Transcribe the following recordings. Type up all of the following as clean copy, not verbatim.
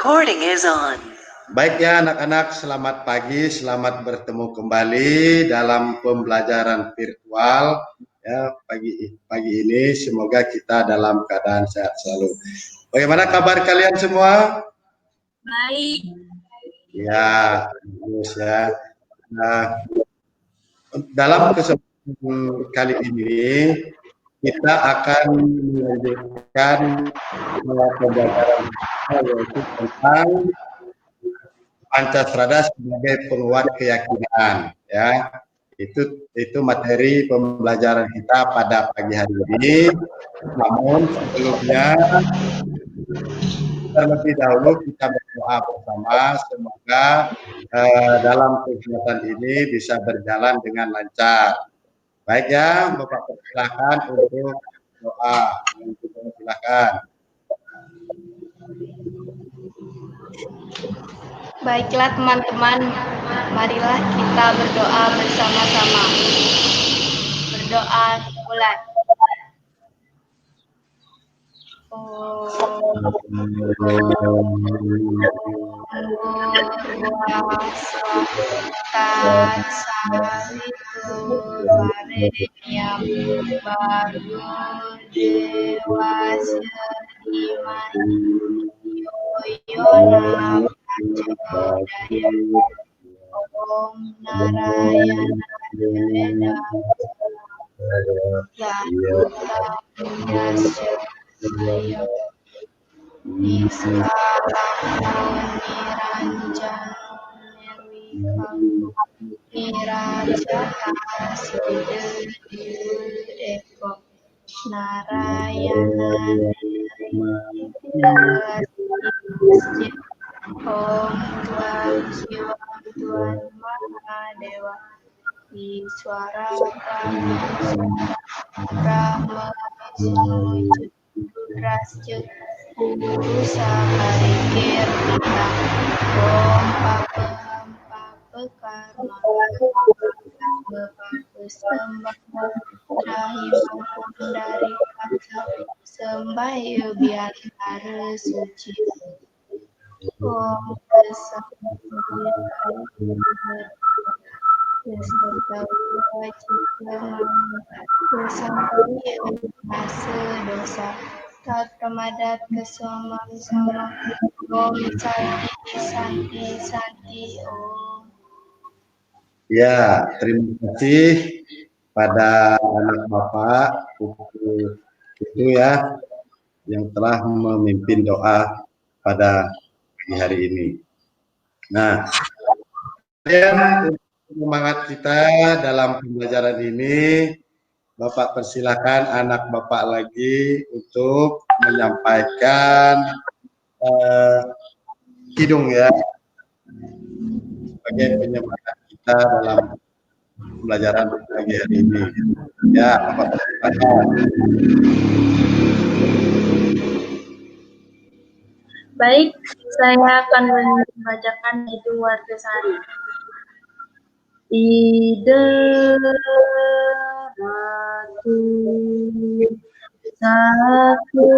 Recording is on. Baik ya anak-anak, selamat pagi, selamat bertemu kembali dalam pembelajaran virtual ya pagi ini. Semoga kita dalam keadaan sehat selalu. Bagaimana kabar kalian semua? Baik. Ya, bagus ya. Nah, dalam kesempatan kali ini kita akan melanjutkan pembelajaran yaitu tentang Pancasrada sebagai penguat keyakinan, ya. Itu materi pembelajaran kita pada pagi hari ini. Namun sebelumnya terlebih dahulu kita berdoa bersama semoga dalam kegiatan ini bisa berjalan dengan lancar. Baik ya, Bapak persilahkan untuk doa. Silakan. Baiklah teman-teman, marilah kita berdoa bersama-sama. Berdoa mulai. Om Narayana Om Tuhan Maha Dewa Iswara Brahma Rudra Guru Sakarikir Om Papa Karma Bapak Sembah Rahim Ampun dari kata Sembah Biantara Suci Om dosa tak ramadat kesomak sama Om Santi Om. Ya, terima kasih pada anak Bapak itu ya yang telah memimpin doa pada pagi hari ini. Nah, semangat kita dalam pembelajaran ini, Bapak persilakan anak Bapak lagi untuk menyampaikan kidung ya sebagai penyemangat kita dalam pembelajaran pagi hari ini. Ya, Bapak persilakan. Baik, saya akan membacakan Kidung Wartasari. Ide ratu saking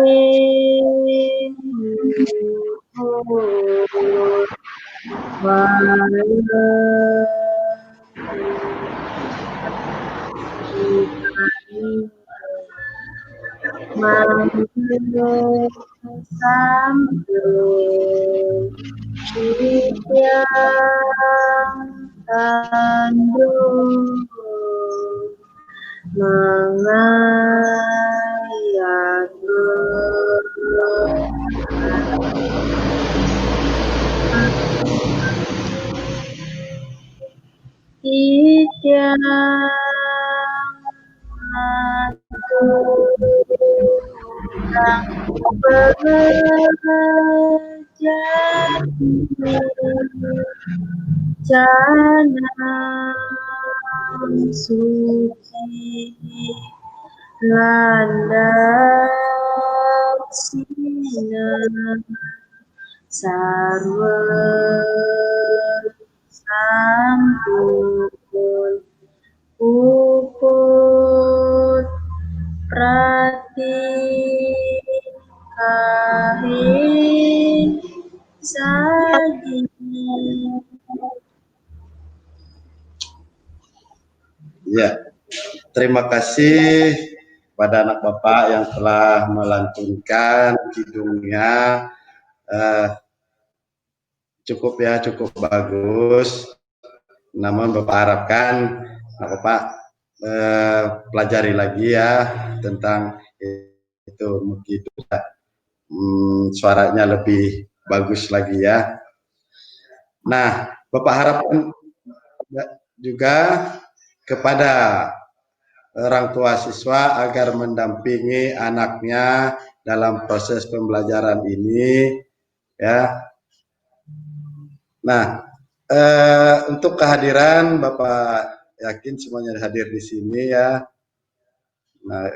Janam suci landaksina sarwa sampun puput prati kahing saginya. Ya, terima kasih pada anak Bapak yang telah melantunkan kidungnya. Cukup ya, cukup bagus. Namun Bapak harapkan anak Bapak pelajari lagi ya tentang itu, mungkin suaranya lebih bagus lagi ya. Nah, Bapak harapkan juga kepada orang tua siswa agar mendampingi anaknya dalam proses pembelajaran ini ya. Nah, untuk kehadiran Bapak yakin semuanya hadir di sini ya. Nah,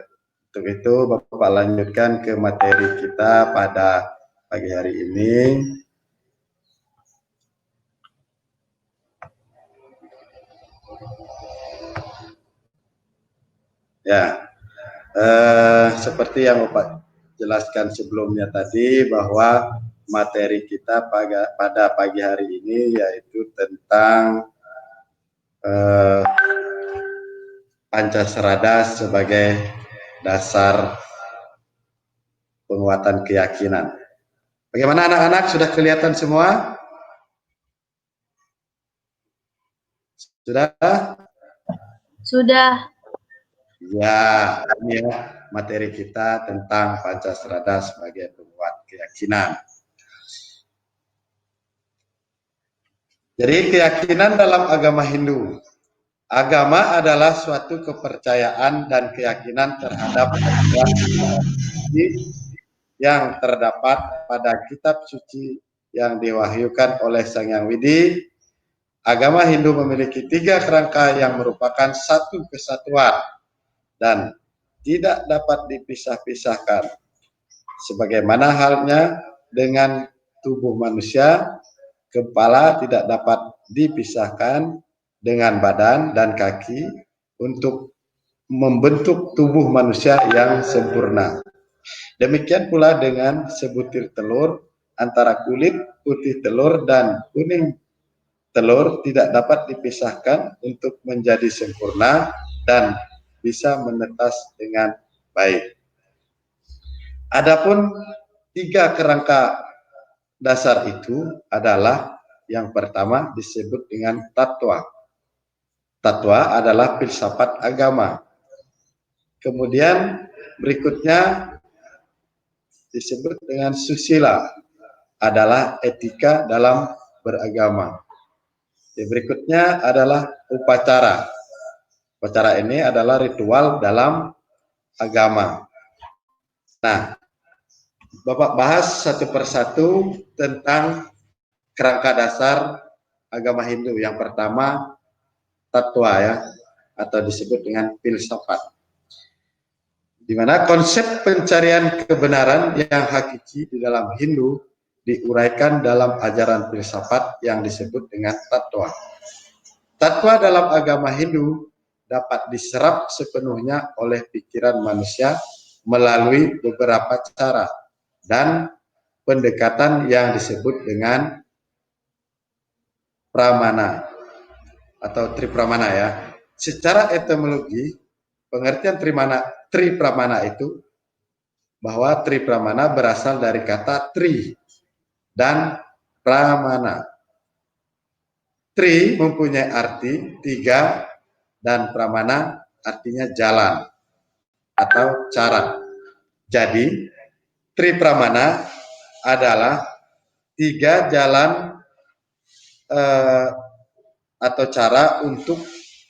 untuk itu Bapak lanjutkan ke materi kita pada pagi hari ini. Ya, seperti yang Bapak jelaskan sebelumnya tadi bahwa materi kita pada pagi hari ini yaitu tentang Pancasrada sebagai dasar penguatan keyakinan. Bagaimana anak-anak, sudah kelihatan semua? Sudah? Sudah. Ya, ini ya materi kita tentang Pancasrada sebagai penguat keyakinan. Jadi keyakinan dalam agama Hindu. Agama adalah suatu kepercayaan dan keyakinan terhadap yang terdapat pada kitab suci yang diwahyukan oleh Sang Hyang Widi. Agama Hindu memiliki 3 kerangka yang merupakan satu kesatuan dan tidak dapat dipisah-pisahkan. Sebagaimana halnya dengan tubuh manusia, kepala tidak dapat dipisahkan dengan badan dan kaki untuk membentuk tubuh manusia yang sempurna. Demikian pula dengan sebutir telur, antara kulit putih telur dan kuning telur tidak dapat dipisahkan untuk menjadi sempurna dan bisa menetas dengan baik. Adapun 3 kerangka dasar itu adalah yang pertama disebut dengan tatwa. Tatwa adalah filsafat agama. Kemudian berikutnya disebut dengan susila, adalah etika dalam beragama. Berikutnya adalah upacara. Upacara ini adalah ritual dalam agama. Nah, Bapak bahas satu persatu tentang kerangka dasar agama Hindu. Yang pertama, tatwa ya, atau disebut dengan filsafat. Di mana konsep pencarian kebenaran yang hakiki di dalam Hindu diuraikan dalam ajaran filsafat yang disebut dengan tatwa. Tatwa dalam agama Hindu dapat diserap sepenuhnya oleh pikiran manusia melalui beberapa cara dan pendekatan yang disebut dengan pramana atau tripramana ya. Secara etimologi, pengertian tripramana itu bahwa tripramana berasal dari kata tri dan pramana. Tri mempunyai arti 3 dan pramana artinya jalan atau cara. Jadi tripramana adalah 3 jalan atau cara untuk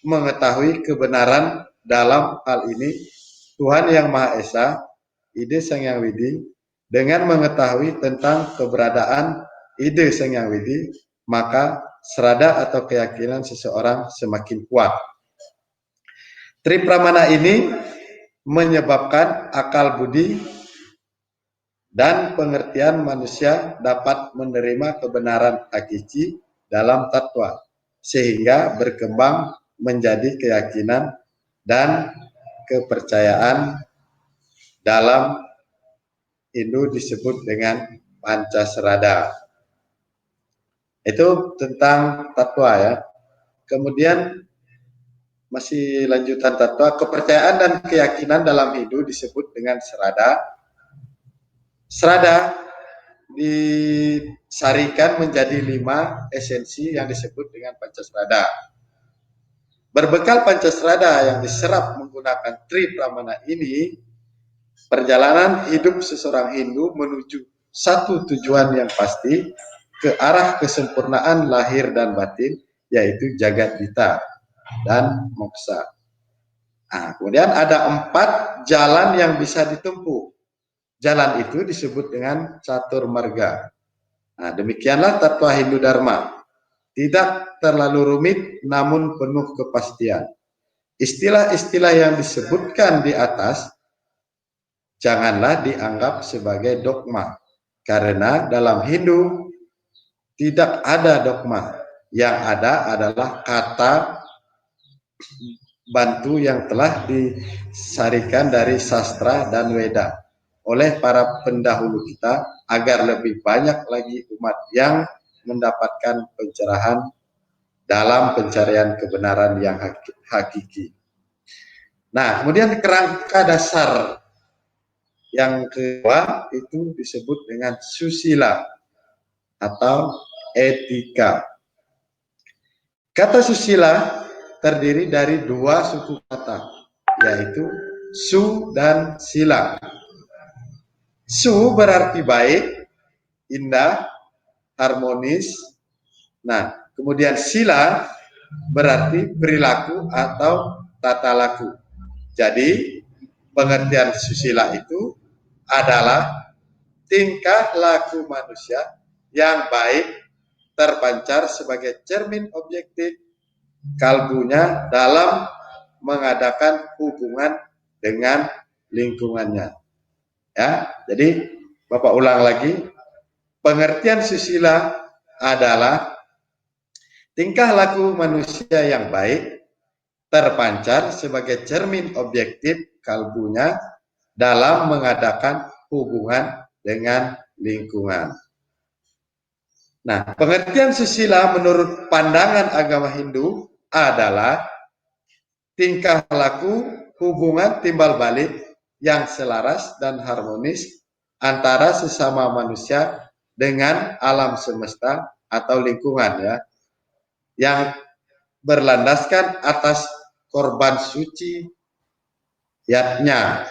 mengetahui kebenaran dalam hal ini Tuhan Yang Maha Esa, ide Sang Hyang Widi. Dengan mengetahui tentang keberadaan ide Sang Hyang Widi, maka serada atau keyakinan seseorang semakin kuat. Tripramana ini menyebabkan akal budi dan pengertian manusia dapat menerima kebenaran hakiki dalam tatwa, sehingga berkembang menjadi keyakinan dan kepercayaan dalam Hindu disebut dengan Pancasrada. Itu tentang tatwa ya. Kemudian masih lanjutan tatwa, kepercayaan dan keyakinan dalam hidup disebut dengan serada. Serada disarikan menjadi 5 esensi yang disebut dengan Pancasrada. Berbekal Pancasrada yang diserap menggunakan Tri Pramana ini, perjalanan hidup seseorang Hindu menuju satu tujuan yang pasti ke arah kesempurnaan lahir dan batin, yaitu Jagat Dita dan Moksa. Nah, kemudian ada 4 jalan yang bisa ditempuh. Jalan itu disebut dengan Catur Marga. Nah, demikianlah tatwa Hindu Dharma. Tidak terlalu rumit, namun penuh kepastian. Istilah-istilah yang disebutkan di atas janganlah dianggap sebagai dogma, karena dalam Hindu tidak ada dogma. Yang ada adalah kata bantu yang telah disarikan dari sastra dan Weda oleh para pendahulu kita agar lebih banyak lagi umat yang mendapatkan pencerahan dalam pencarian kebenaran yang hakiki. Nah, kemudian kerangka dasar yang kedua itu disebut dengan susila atau etika. Kata susila terdiri dari 2 suku kata, yaitu su dan sila. Su berarti baik, indah, harmonis. Nah, kemudian sila berarti perilaku atau tata laku. Jadi, pengertian susila itu adalah tingkah laku manusia yang baik terpancar sebagai cermin objektif kalbunya dalam mengadakan hubungan dengan lingkungannya. Ya, jadi Bapak ulang lagi, pengertian susila adalah tingkah laku manusia yang baik terpancar sebagai cermin objektif kalbunya dalam mengadakan hubungan dengan lingkungan. Nah, pengertian susila menurut pandangan agama Hindu adalah tingkah laku hubungan timbal balik yang selaras dan harmonis antara sesama manusia dengan alam semesta atau lingkungan ya, yang berlandaskan atas korban suci yatnya,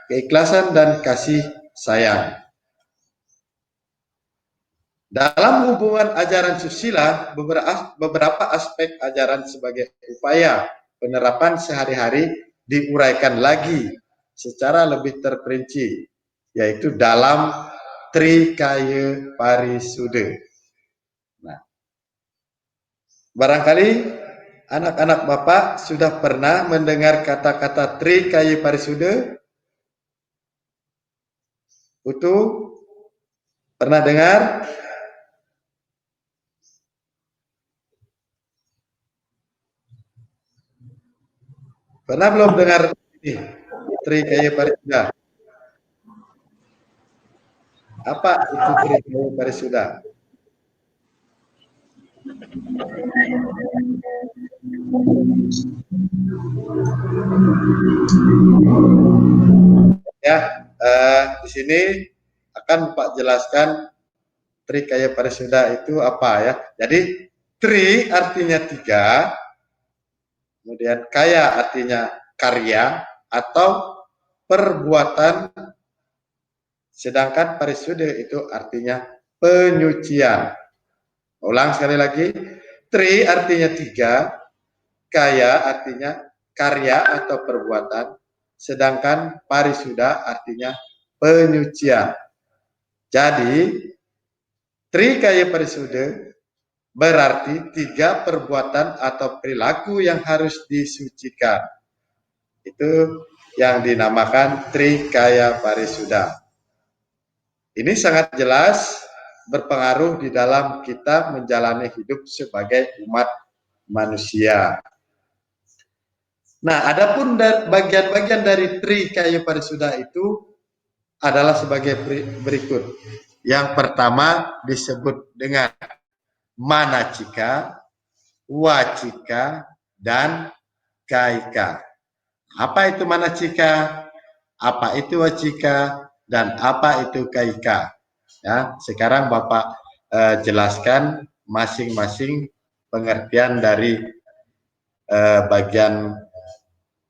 keikhlasan dan kasih sayang. Dalam hubungan ajaran susila, beberapa aspek ajaran sebagai upaya penerapan sehari-hari diuraikan lagi secara lebih terperinci, yaitu dalam Trikaya Parisude. Nah, barangkali anak-anak Bapak sudah pernah mendengar kata-kata Trikaya Parisude? Utuh? Pernah dengar? Pernah belum dengar ini? Trikaya Parisuda? Apa itu Trikaya Parisuda? Ya, di sini akan Pak jelaskan Trikaya Parisuda itu apa ya. Jadi tri artinya 3, kemudian kaya artinya karya atau perbuatan, sedangkan parisuda itu artinya penyucian. Ulang sekali lagi, tri artinya 3, kaya artinya karya atau perbuatan, sedangkan parisuda artinya penyucian. Jadi Trikaya Parisuda berarti 3 perbuatan atau perilaku yang harus disucikan. Itu yang dinamakan Trikaya Parisuda. Ini sangat jelas berpengaruh di dalam kita menjalani hidup sebagai umat manusia. Nah, adapun bagian-bagian dari Trikaya Parisuda itu adalah sebagai berikut. Yang pertama disebut dengan manacika, wacika, dan kaika. Apa itu manacika? Apa itu wacika? Dan apa itu kaika? Ya, sekarang Bapak jelaskan masing-masing pengertian dari bagian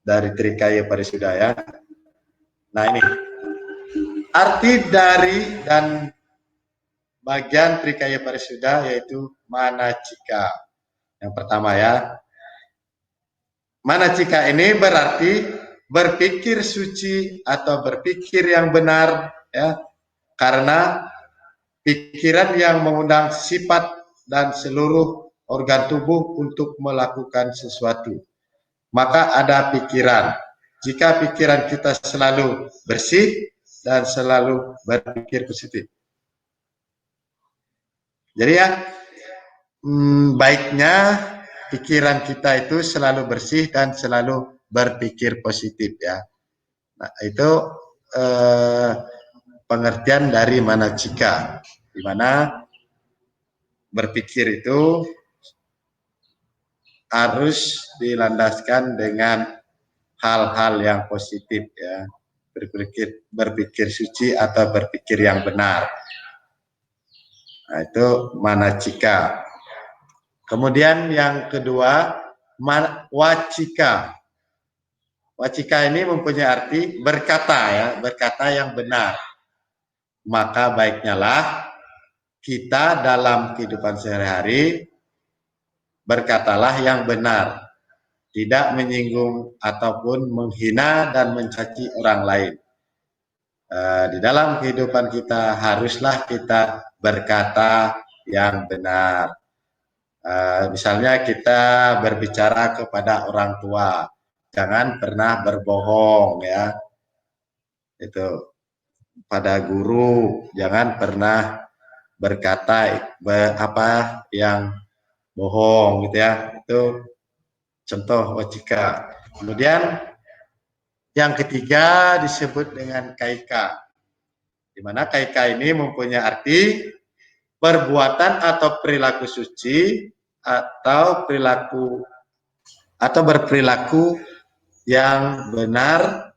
dari Trikaya Parisuda ya. Nah ini arti dari dan bagian Trikaya Parisuda yaitu manacika. Yang pertama ya, manacika ini berarti berpikir suci atau berpikir yang benar ya, karena pikiran yang mengundang sifat dan seluruh organ tubuh untuk melakukan sesuatu. Maka ada pikiran. Jika pikiran kita selalu bersih dan selalu berpikir positif. Jadi ya, baiknya pikiran kita itu selalu bersih dan selalu berpikir positif ya. Nah, itu pengertian dari manacika, di mana berpikir itu harus dilandaskan dengan hal-hal yang positif ya, berpikir suci atau berpikir yang benar. Nah, itu manacika. Kemudian yang kedua, wacika. Wacika ini mempunyai arti berkata ya, berkata yang benar. Maka baiknya lah kita dalam kehidupan sehari-hari berkatalah yang benar, tidak menyinggung ataupun menghina dan mencaci orang lain. Di dalam kehidupan kita haruslah kita berkata yang benar. Misalnya kita berbicara kepada orang tua, jangan pernah berbohong ya. Itu pada guru, jangan pernah berkata apa yang bohong gitu ya. Itu contoh wacika. Kemudian yang ketiga disebut dengan kaika. Di mana kaika ini mempunyai arti perbuatan atau perilaku suci atau berperilaku yang benar,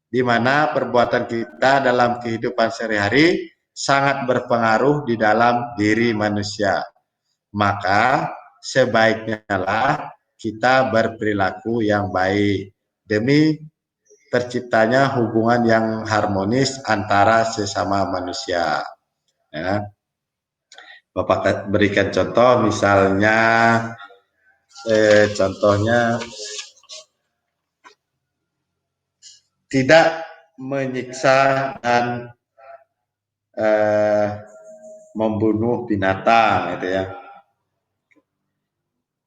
di mana perbuatan kita dalam kehidupan sehari-hari sangat berpengaruh di dalam diri manusia. Maka sebaiknya lah kita berperilaku yang baik demi terciptanya hubungan yang harmonis antara sesama manusia. Ya. Bapak berikan contoh, misalnya contohnya tidak menyiksa dan membunuh binatang, gitu ya.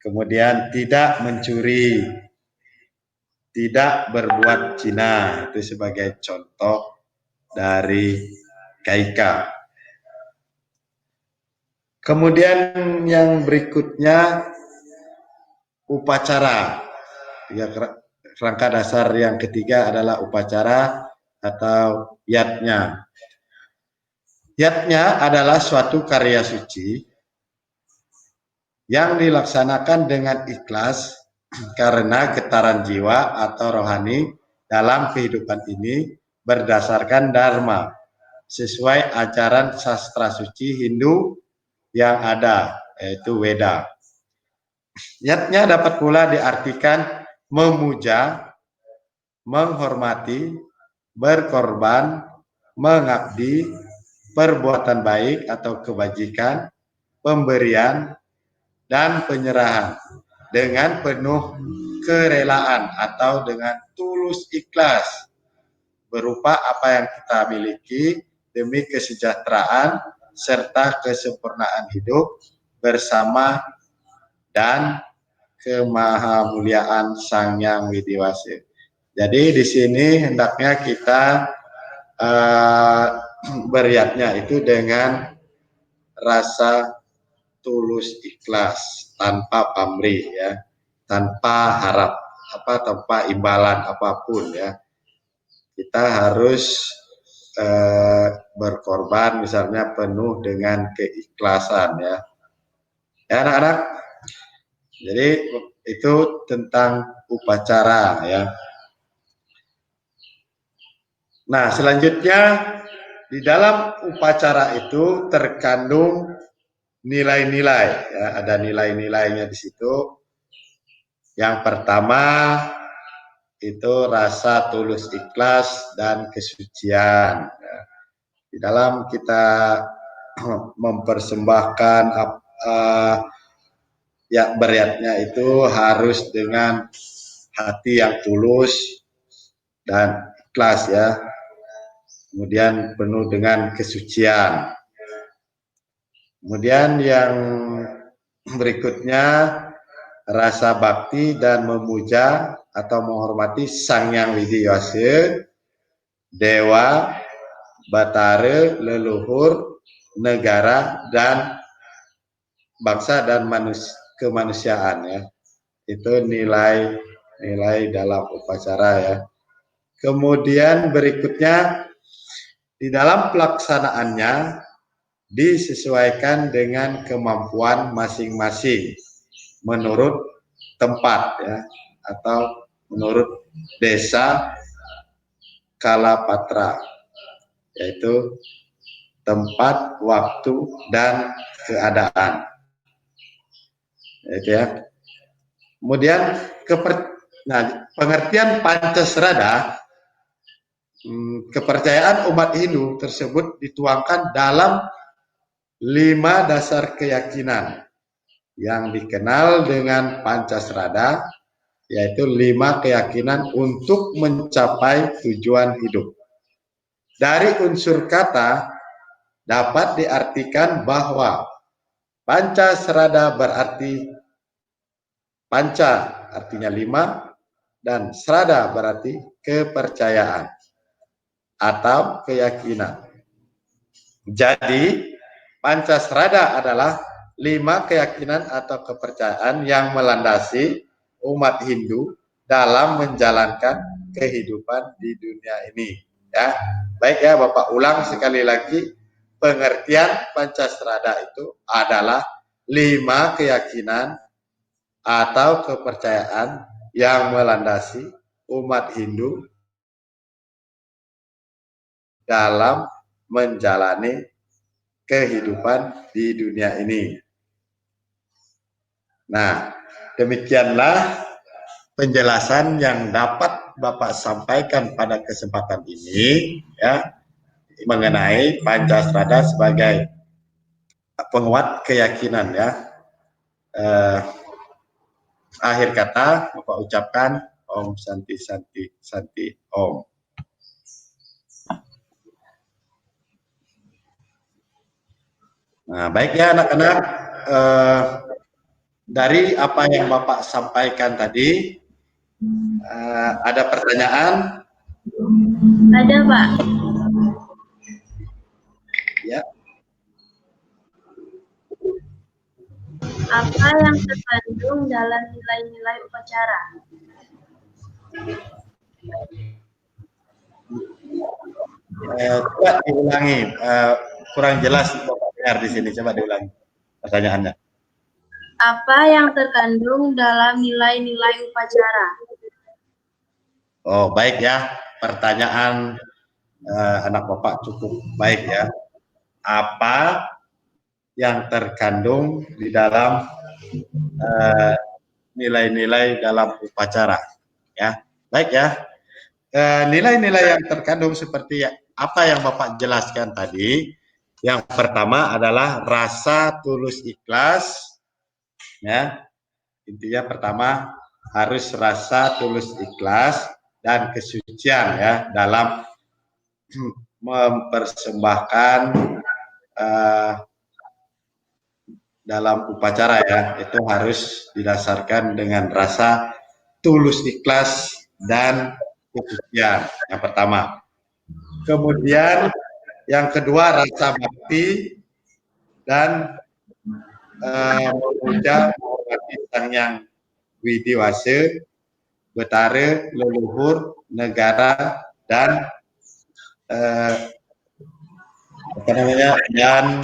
Kemudian tidak mencuri, tidak berbuat zina, itu sebagai contoh dari kaika. Kemudian yang berikutnya upacara. Ya, kerangka dasar yang ketiga adalah upacara atau yatnya. Yatnya adalah suatu karya suci yang dilaksanakan dengan ikhlas karena getaran jiwa atau rohani dalam kehidupan ini berdasarkan dharma sesuai ajaran sastra suci Hindu yang ada, yaitu Weda. Yatnya dapat pula diartikan memuja, menghormati, berkorban, mengabdi, perbuatan baik atau kebajikan, pemberian, dan penyerahan dengan penuh kerelaan atau dengan tulus ikhlas berupa apa yang kita miliki demi kesejahteraan serta kesempurnaan hidup bersama dan kemahamuliaan Sang Yang Widiwasi. Jadi di sini hendaknya kita beriatnya itu dengan rasa tulus ikhlas tanpa pamrih ya, tanpa harap tanpa imbalan apapun ya. Kita harus berkorban misalnya penuh dengan keikhlasan ya. Ya anak-anak. Jadi itu tentang upacara ya. Nah, selanjutnya di dalam upacara itu terkandung nilai-nilai ya, ada nilai-nilainya di situ. Yang pertama itu rasa tulus ikhlas dan kesucian. Di dalam kita mempersembahkan ya beratnya itu harus dengan hati yang tulus dan ikhlas ya. Kemudian penuh dengan kesucian. Kemudian yang berikutnya rasa bakti dan memuja atau menghormati Sang Yang Widi Wase, dewa, batara, leluhur, negara dan bangsa dan kemanusiaan ya. Itu nilai-nilai dalam upacara ya. Kemudian berikutnya di dalam pelaksanaannya disesuaikan dengan kemampuan masing-masing menurut tempat ya atau menurut desa Kalapatra, yaitu tempat, waktu dan keadaan. Itu ya. Kemudian pengertian Pancasrada, kepercayaan umat Hindu tersebut dituangkan dalam 5 dasar keyakinan yang dikenal dengan Pancasrada, yaitu 5 keyakinan untuk mencapai tujuan hidup. Dari unsur kata dapat diartikan bahwa Pancasrada berarti panca artinya 5 dan srada berarti kepercayaan atau keyakinan. Jadi Pancasrada adalah 5 keyakinan atau kepercayaan yang melandasi umat Hindu dalam menjalankan kehidupan di dunia ini. Ya, baik ya Bapak ulang sekali lagi, pengertian Pancasrada itu adalah 5 keyakinan atau kepercayaan yang melandasi umat Hindu dalam menjalani kehidupan di dunia ini. Nah, demikianlah penjelasan yang dapat Bapak sampaikan pada kesempatan ini ya mengenai Pancasrada sebagai penguat keyakinan ya. Akhir kata Bapak ucapkan Om Santi Santi Santi Om. Nah, baik ya anak-anak, dari apa yang Bapak sampaikan tadi, ada pertanyaan? Ada, Pak. Ya. Apa yang terkandung dalam nilai-nilai upacara? Coba diulangi, kurang jelas Bapak dengar di sini. Coba diulangi pertanyaannya. Apa yang terkandung dalam nilai-nilai upacara? Oh, baik ya. Pertanyaan anak Bapak cukup baik ya. Apa yang terkandung di dalam nilai-nilai dalam upacara? Ya, baik ya. Nilai-nilai yang terkandung seperti apa yang Bapak jelaskan tadi. Yang pertama adalah rasa tulus ikhlas. Ya, intinya pertama harus rasa tulus ikhlas dan kesucian ya dalam mempersembahkan dalam upacara ya, itu harus didasarkan dengan rasa tulus ikhlas dan kesucian yang pertama. Kemudian yang kedua rasa bakti dan memuja menghormati Sang Yang Widi Wase, betara, leluhur, negara dan apa namanya dan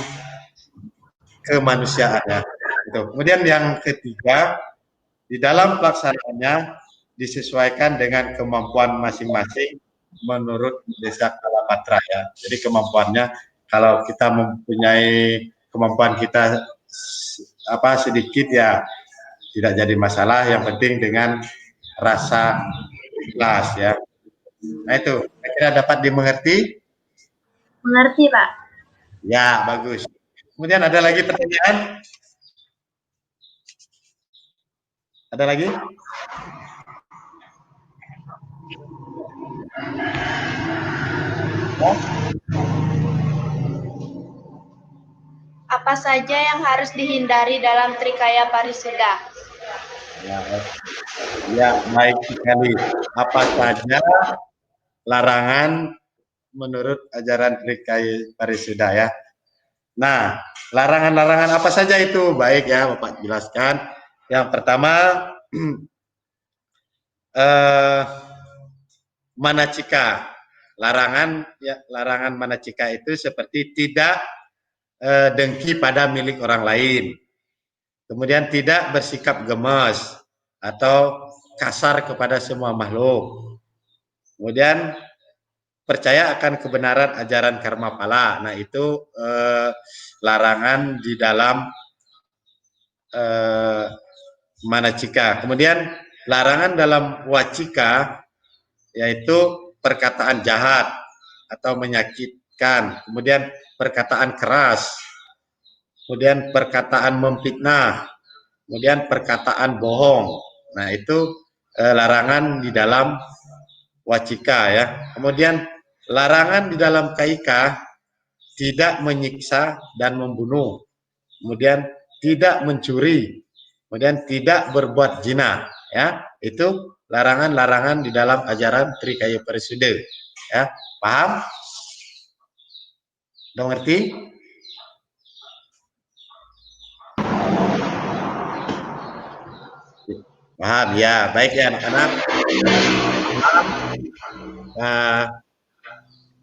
kemanusiaan ya. Itu. Kemudian yang ketiga, di dalam pelaksanaannya disesuaikan dengan kemampuan masing-masing menurut Desa Kalapatra ya. Jadi kemampuannya kalau kita mempunyai kemampuan kita sedikit ya tidak jadi masalah, yang penting dengan rasa ikhlas ya. Nah itu, kira dapat dimengerti? Mengerti, Pak. Ya, bagus. Kemudian ada lagi pertanyaan? Ada lagi? Apa saja yang harus dihindari dalam Trikaya Parisuda? Ya, baik sekali. Apa saja larangan menurut ajaran Trikaya Parisuda ya? Nah, larangan-larangan apa saja itu? Baik ya, Bapak jelaskan. Yang pertama, manacika. Larangan manacika itu seperti tidak dengki pada milik orang lain. Kemudian tidak bersikap gemes atau kasar kepada semua makhluk. Kemudian percaya akan kebenaran ajaran karma pala. Nah, itu larangan di dalam manacika. Kemudian larangan dalam wacika yaitu perkataan jahat atau menyakitkan, kemudian perkataan keras, kemudian perkataan memfitnah, kemudian perkataan bohong. Nah, itu larangan di dalam wacika ya. Kemudian larangan di dalam kaika tidak menyiksa dan membunuh. Kemudian tidak mencuri, kemudian tidak berbuat zina ya. Itu larangan-larangan di dalam ajaran Trikaya Parisuda ya. Paham? Udah ngerti? Paham ya. Baik ya anak-anak.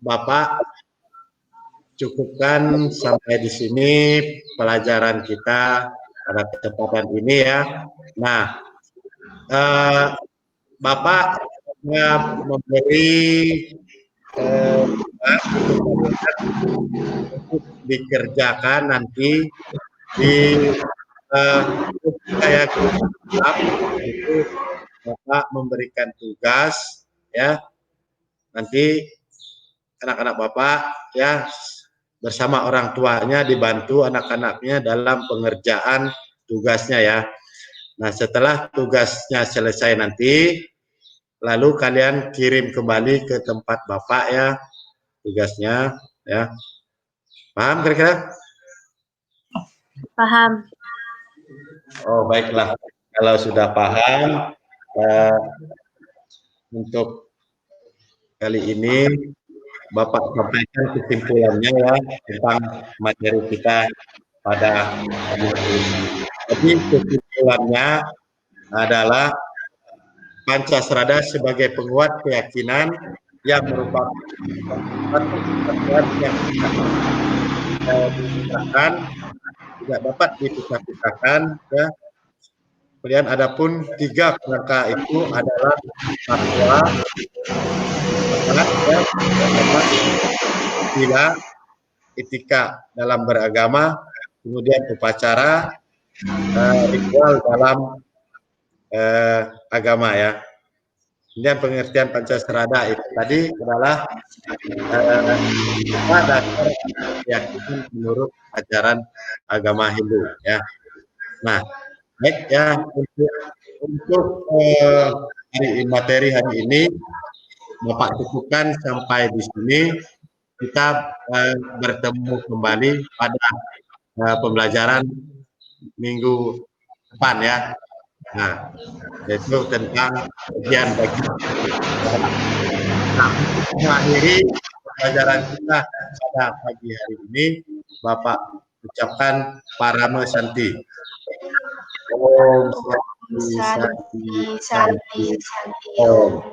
Bapak cukupkan sampai di sini pelajaran kita pada kesempatan ini ya. Nah, Bapak memberi untuk dikerjakan nanti di kayak itu Bapak memberikan tugas ya, nanti anak-anak Bapak ya bersama orang tuanya dibantu anak-anaknya dalam pengerjaan tugasnya ya. Nah, setelah tugasnya selesai nanti lalu kalian kirim kembali ke tempat Bapak ya tugasnya ya. Paham kira-kira? Paham. Oh, baiklah. Kalau sudah paham, untuk kali ini Bapak sampaikan kesimpulannya ya tentang materi kita pada hari ini. Jadi kesimpulannya adalah Pancasrada sebagai penguat keyakinan yang merupakan yang dipisahkan, tidak dapat dipisah-pisahkan ya. Kemudian adapun 3 kerangka itu adalah fatwa, sila, etika dalam beragama, kemudian upacara, ritual dalam agama ya. Kemudian pengertian Pancasrada itu tadi adalah dasar keyakinan menurut ajaran agama Hindu ya. Nah, baik ya untuk materi hari ini Bapak cukupkan sampai di sini. Kita bertemu kembali pada pembelajaran minggu depan ya. Nah, yaitu tentang ujian bagi. Nah, mengakhiri pembelajaran kita pada pagi hari ini, Bapak ucapkan Parama Santi. Om Santi Santi Santi Om.